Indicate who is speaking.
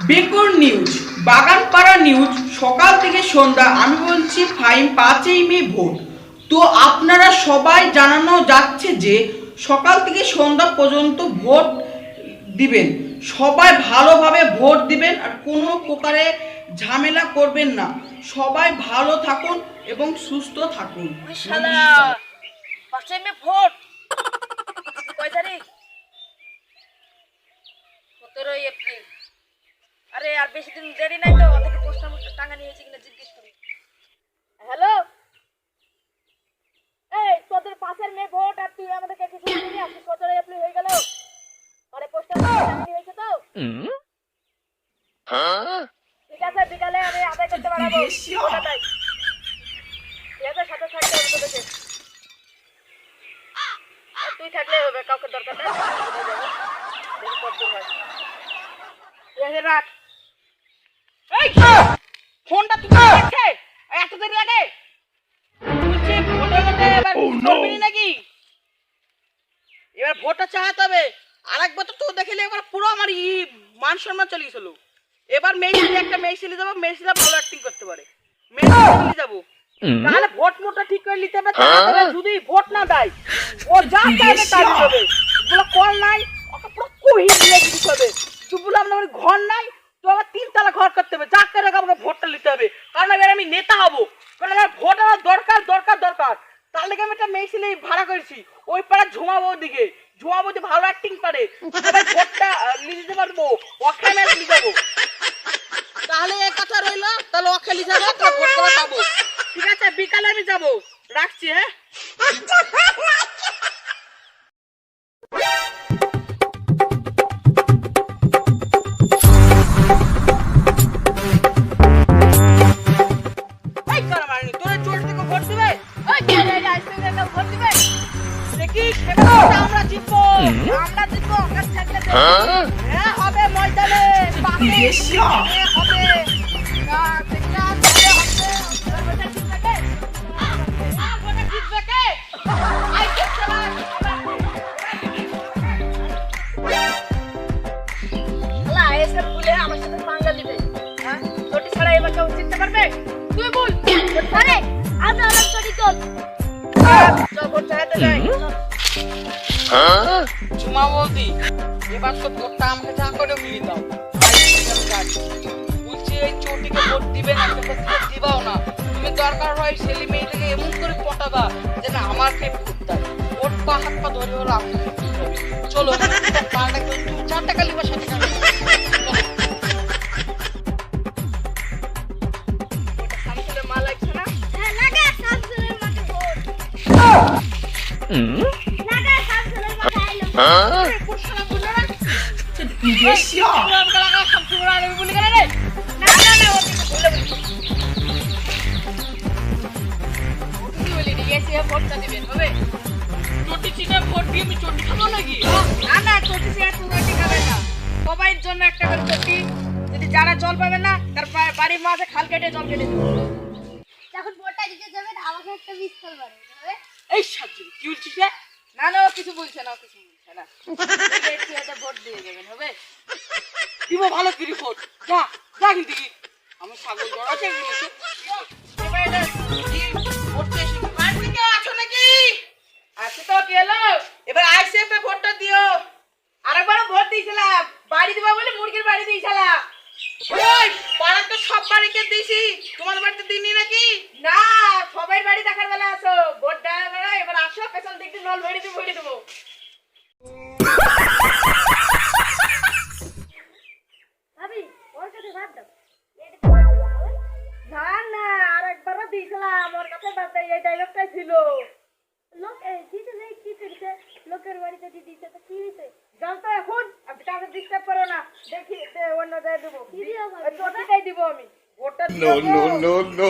Speaker 1: বেকর news, Baganpara news, সকাল থেকে সন্ধ্যা। আমি বলছি ফাইন 5ই মে ভোট। তো আপনারা সবাই জানানো যাচ্ছে যে সকাল থেকে সন্ধ্যা পর্যন্ত ভোট দিবেন। সবাই ভালোভাবে ভোট দিবেন আর কোনো প্রকারে ঝামেলা করবেন না। সবাই ভালো থাকুন এবং সুস্থ থাকুন।
Speaker 2: 5ই মে ভোট। কয় তারিখ? 17 এপ্রিল। আরে আর বেশি দিন দেরি নাই তো, ওদেরকে পোস্টার টাঙ্গা নিয়েছি কিনা জিজ্ঞেস করি। হ্যালো, এই তোদের 5 মে ভোট আর তুই আমাদেরকে কিছু বলবি? আজকে 17 এপ্রিল হয়ে গেল, আরে পোস্টার টাঙ্গানি হয়েছে তো। ঠিক আছে, বিকালে আমি আদায় করতে পারবো। ঠিক আছে, সাথে থাকতে হবে তোদেরকে। তুই থাকলে হবে, কাউকে দরকার নেই। রাখ ফোনটা, তুই এত দেরি লাগে নাকি? এবার ভোটটা চাহাতে হবে। আরেকবার তো দেখলে এবার পুরো আমার মান সম্মান চলে গেছিল। এবার একটা মেয়ে যাবো, মেয়েছিলা ভালো অ্যাক্টিং করতে পারে, মেয়ে যাবো। তাহলে ভোট মোটটা ঠিক করে নিতে হবে। যদি ভোট না দেয়, ও যা চাইবে তাই হবে। কল নাই, ওকে পুরো কহি দিয়ে দিতে হবে। তুই বলে আপনার ঘর নাই, তো আমার 3 তলা ঘর করতে হবে। যা করে আমাকে ভোটটা নিতে হবে, কারণ এবার আমি নেতা হবো। কারণ আমার ভোট আমার দরকার দরকার দরকার। তার লেগে আমি একটা মেয়ে ছেলে ভাড়া করেছি, ওই পাড়া ঝুমাবো দিকে। ঝুমাবো যে ভালো অ্যাক্টিং পারে, ভোটটা নিয়ে যেতে পারবো। ওকে আমি নিয়ে যাবো। তাহলে এক কথা রইলো, তাহলে ওকে নিয়ে যাবো, তাহলে ভোট করা পাবো। ঠিক আছে, বিকালে আমি যাবো। রাখছি, হ্যাঁ। আমরা জিতবো, হবে ময়দানে হবে। আমার সাথে পাঙ্গা দিবে, হ্যাঁ? চটি ছাড়া এবার কেউ জিততে পারবে? তুই বল। আরে আজ আমার চটি চল, চল ভোট চাইতে যাই। ঝুমা বৌদি, এবার তো ভোটটা আমাকে যা করে মিলিয়ে দাও। বলছি এই চটিকে ভোট দিবে না, দিবাও না। তুমি দরকার হয় ছেলে মেয়েটাকে এমন করে পটাবা যে না আমাকে ভোট দেয়। ভোট পা হাত পা ধরে হলো আপনি। চলো 4 টাকা লিবা, 7 টাকা মা লাগছে না? হ্যাঁ লাগা, সাবজেক্টের মাঠে ভোট লাগা, সাবজেক্টের মাঠে আইলো। হ্যাঁ পুরসলা বললো না ইডিয়েশিয়া লাগা লাগা, সাবজেক্টের আরে বলি গেল রে। না না না, ওকে বলে ওকে বলি ইডিয়েশিয়া ভোটটা দিবেন হবে। চটি চিটা ভোট দিয়ে আমি চটি খাবো নাকি? না না, চটি চিটা তুমি খাবে না। সবাইয়ের জন্য একটা করে চটি। যদি যারা জল পাবে না, তার বাড়ির মাঝে খাল কেটে জল কেটে দেবো।
Speaker 3: যখন ভোটটা দিতে যাবেন আমাকে একটা মিস কল মারবেন, হবে?
Speaker 2: এই সাবজেক্ট কি বলছিস? না না, কিছু বলছে না, কিছু বলছে না। একটু এটা ভোট দিয়ে যাবেন হবে। দিব ভালো করে ভোট। যা যা কিন্তু আমি ছাগল জড় আছে বলেছে। এবার এটা ভোট এসে বাড়ি থেকে আছো নাকি? আছে তো, কি হলো? এবার আইসিএফে ভোটটা দিও। আরেকবার ভোট দিয়েছিলাম, বাড়ি দিবা বলে মুরগির বাড়ি দিয়েছিলাম। ওই পাড়া তো সব বাড়িকে দিয়েছি, তোমার বাড়িতে দিইনি নাকি? না, সবাই বাড়ি দেখার বেলা আছো। ভোট দেওয়ার বেলা এবার আসো, পেছন দিকে নল ভরে দেবো।
Speaker 3: ভাবি ওর কাছে ভাত দাও।
Speaker 2: না না, আরেকবারও দিয়েছিলাম, ওর কাছে বাদ এই ডায়লগটাই ছিল।
Speaker 3: লোক দিতে নেই, কি করেছে? লোকের বাড়িতে দিতে তো কি হয়েছে?
Speaker 2: জানতো এখন আপনি কাউকে ডিস্টার্ব করো না। দেখি অন্য জায়গায় দেবো,
Speaker 3: কি দিও ভাবি?
Speaker 2: চটিটাই দিব আমি। ভোটটা
Speaker 4: No, no, no, no.